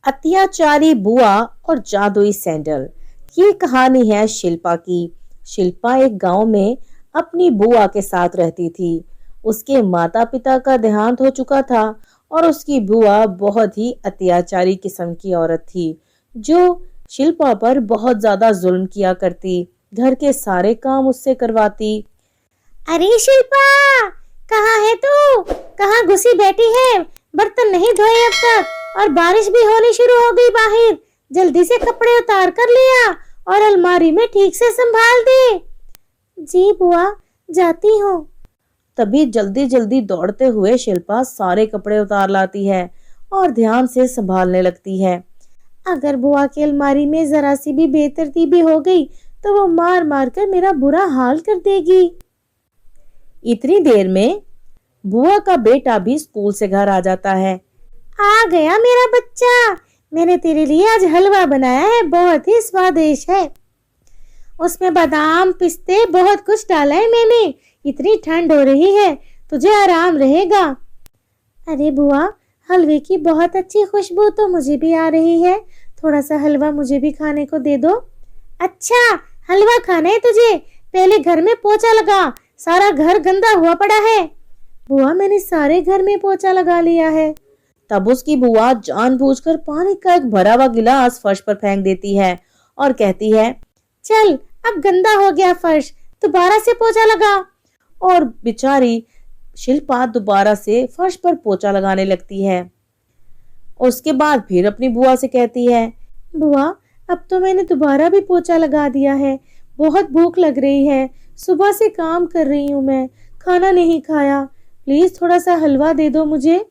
अत्याचारी बुआ और जादुई सैंडल। ये कहानी है शिल्पा की। शिल्पा एक गांव में अपनी बुआ के साथ रहती थी। उसके माता पिता का देहांत हो चुका था और उसकी बुआ बहुत ही अत्याचारी किस्म की औरत थी, जो शिल्पा पर बहुत ज्यादा जुल्म किया करती। घर के सारे काम उससे करवाती। अरे शिल्पा, कहाँ है तू? कहाँ घुसी बैठी है? बर्तन नहीं धोए अब तक और बारिश भी होनी शुरू हो गई बाहर। जल्दी से कपड़े उतार कर लिया और अलमारी में ठीक से संभाल दे। जी बुआ, जाती हूँ। तभी जल्दी जल्दी दौड़ते हुए शिल्पा सारे कपड़े उतार लाती है और ध्यान से संभालने लगती है। अगर बुआ की अलमारी में जरा सी भी बेतरतीबी हो गई तो वो मार मार कर मेरा बुरा हाल कर देगी। इतनी देर में बुआ का बेटा भी स्कूल से घर आ जाता है। आ गया मेरा बच्चा, मैंने तेरे लिए आज हलवा बनाया है, बहुत ही स्वादिष्ट है। उसमें बादाम पिस्ते बहुत कुछ डाला है मैंने। इतनी ठंड हो रही है, तुझे आराम रहेगा। अरे बुआ, हलवे की बहुत अच्छी खुशबू तो मुझे भी आ रही है। थोड़ा सा हलवा मुझे भी खाने को दे दो। अच्छा, हलवा खाना है तुझे? पहले घर में पोछा लगा, सारा घर गंदा हुआ पड़ा है। बुआ, मैंने सारे घर में पोछा लगा लिया है। तब उसकी बुआ जानबूझकर पानी का एक भरा हुआ गिलास फर्श पर फेंक देती है और कहती है, चल अब गंदा हो गया फर्श, दोबारा से पोछा लगा। और बेचारी शिल्पा दोबारा से फर्श पर पोछा लगाने लगती है। उसके बाद फिर अपनी बुआ से कहती है, बुआ, अब तो मैंने दोबारा भी पोछा लगा दिया है। बहुत भूख लग रही है, सुबह से काम कर रही हूँ मैं, खाना नहीं खाया। प्लीज थोड़ा सा हलवा दे दो मुझे।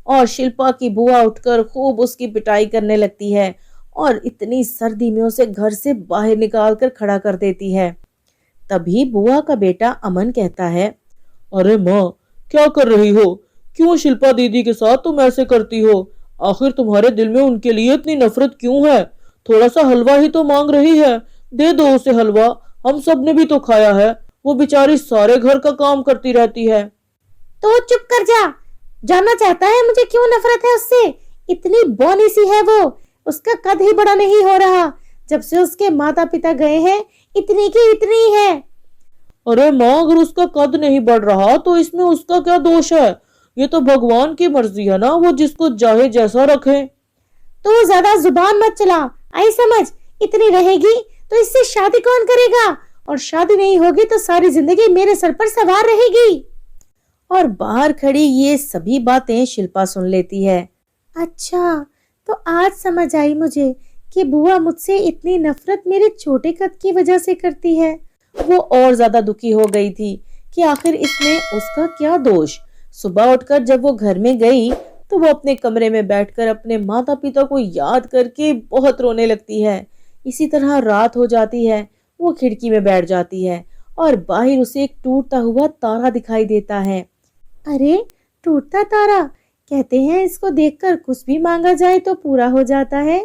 और शिल्पा की बुआ उठकर खूब उसकी पिटाई करने लगती है और इतनी सर्दी में उसे घर से बाहर निकाल कर खड़ा कर देती है। तभी बुआ का बेटा अमन कहता है, अरे माँ, क्या कर रही हो? क्यों शिल्पा दीदी के साथ तुम ऐसे करती हो? आखिर तुम्हारे दिल में उनके लिए इतनी नफरत क्यों है? थोड़ा सा हलवा ही तो मांग रही है, दे दो उसे हलवा। हम सब ने भी तो खाया है। वो बेचारी सारे घर का काम करती रहती है। तो चुप कर जा। जानना चाहता है मुझे क्यों नफरत है उससे? इतनी बौनी सी है वो, उसका कद ही बड़ा नहीं हो रहा। जब से उसके माता पिता गए हैं, इतनी की इतनी है। अरे माँ, अगर उसका कद नहीं बढ़ रहा तो इसमें उसका क्या दोष है? ये तो भगवान की मर्जी है ना, वो जिसको चाहे जैसा रखे। तो ज्यादा जुबान मत चला, आई समझ। इतनी रहेगी तो इससे शादी कौन करेगा? और शादी नहीं होगी तो सारी जिंदगी मेरे सर पर सवार रहेगी। और बाहर खड़ी ये सभी बातें शिल्पा सुन लेती है। अच्छा, तो आज समझ आई मुझे कि बुआ मुझसे इतनी नफरत मेरे छोटे कद की वजह से करती है। वो और ज्यादा दुखी हो गई थी कि आखिर इसमें उसका क्या दोष। सुबह उठकर जब वो घर में गई तो वो अपने कमरे में बैठकर अपने माता पिता को याद करके बहुत रोने लगती है। इसी तरह रात हो जाती है। वो खिड़की में बैठ जाती है और बाहर उसे एक टूटता हुआ तारा दिखाई देता है। अरे, टूटता तारा! कहते हैं इसको देखकर कुछ भी मांगा जाए तो पूरा हो जाता है।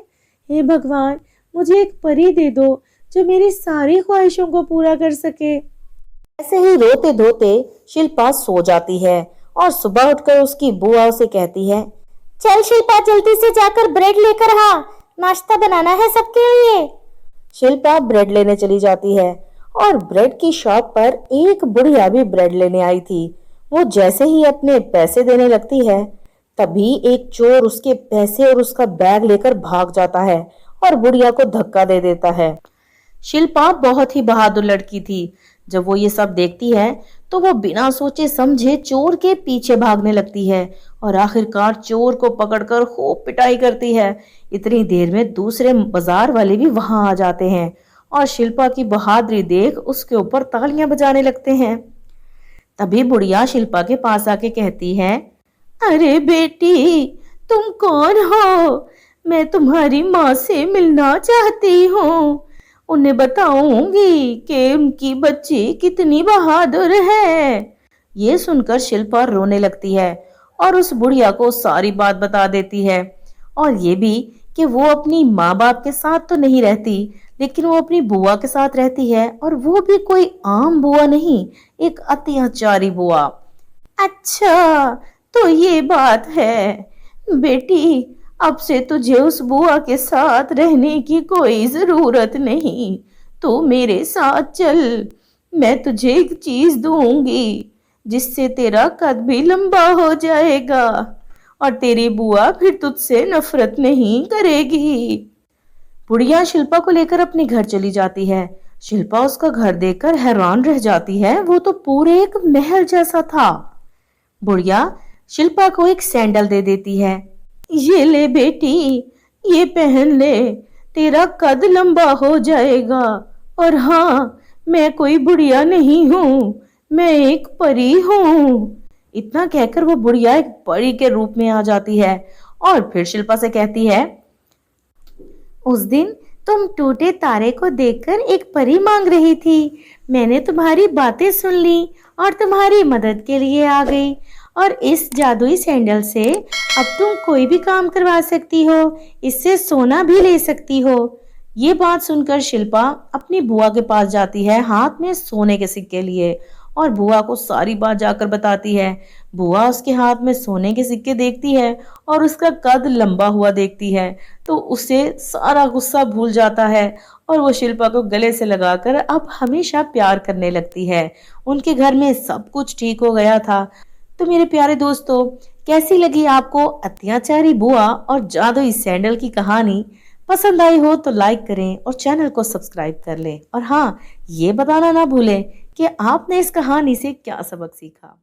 हे भगवान, मुझे एक परी दे दो जो मेरी सारी ख्वाहिशों को पूरा कर सके। ऐसे ही रोते धोते शिल्पा सो जाती है और सुबह उठकर उसकी बुआ उसे कहती है, चल शिल्पा, जल्दी से जाकर ब्रेड लेकर आ, नाश्ता बनाना है सबके लिए। शिल्पा ब्रेड लेने चली जाती है और ब्रेड की शॉप पर एक बुढ़िया भी ब्रेड लेने आई थी। वो जैसे ही अपने पैसे देने लगती है, तभी एक चोर उसके पैसे और उसका बैग लेकर भाग जाता है और बुढ़िया को धक्का दे देता है। शिल्पा बहुत ही बहादुर लड़की थी। जब वो ये सब देखती है तो वो बिना सोचे समझे चोर के पीछे भागने लगती है और आखिरकार चोर को पकड़कर खूब पिटाई करती है। इतनी देर में दूसरे बाजार वाले भी वहां आ जाते हैं और शिल्पा की बहादुरी देख उसके ऊपर तालियां बजाने लगते हैं। तभी बुढ़िया शिल्पा के पास आके कहती है, अरे बेटी, तुम कौन हो? मैं तुम्हारी माँ से मिलना चाहती हूँ। उन्हें बताऊंगी कि उनकी बच्ची कितनी बहादुर है। ये सुनकर शिल्पा रोने लगती है और उस बुढ़िया को सारी बात बता देती है, और ये भी कि वो अपनी माँ बाप के साथ तो नहीं रहती, लेकिन वो अपनी बुआ के साथ रहती है, और वो भी कोई आम बुआ नहीं, एक अत्याचारी बुआ। अच्छा, तो ये बात है बेटी, अब से तुझे उस बुआ के साथ रहने की कोई जरूरत नहीं। तू मेरे साथ चल, मैं तुझे एक चीज दूंगी जिससे तेरा कद भी लंबा हो जाएगा और तेरी बुआ फिर तुझसे नफरत नहीं करेगी। बुढ़िया शिल्पा को लेकर अपने घर चली जाती है। शिल्पा उसका घर देखकर हैरान रह जाती है, वो तो पूरे एक महल जैसा था। बुढ़िया शिल्पा को एक सैंडल दे देती है। ये ले बेटी, ये पहन ले, तेरा कद लंबा हो जाएगा। और हाँ, मैं कोई बुढ़िया नहीं हूँ, मैं एक परी हूँ। इतना कहकर वो बुढ़िया एक परी के रूप में आ जाती है और फिर शिल्पा से कहती है, उस दिन तुम टूटे तारे को देखकर एक परी मांग रही थी। मैंने तुम्हारी बातें सुन ली और तुम्हारी मदद के लिए आ गई और इस जादुई सैंडल से अब तुम कोई भी काम करवा सकती हो, इससे सोना भी ले सकती हो। ये बात सुनकर शिल्पा अपनी बुआ के पास जाती है हाथ में सोने के सिक्के लिए और बुआ को सारी बात जाकर बताती है। बुआ उसके हाथ में सोने के सिक्के देखती है और उसका कद लंबा हुआ देखती है तो उसे सारा गुस्सा भूल जाता है और वो शिल्पा को गले से लगाकर अब हमेशा प्यार करने लगती है। उनके घर में सब कुछ ठीक हो गया था। तो मेरे प्यारे दोस्तों, कैसी लगी आपको अत्याचारी बुआ और जादुई सैंडल की कहानी? पसंद आई हो तो लाइक करें और चैनल को सब्सक्राइब कर लें। और हाँ, ये बताना ना भूलें कि आपने इस कहानी से क्या सबक सीखा।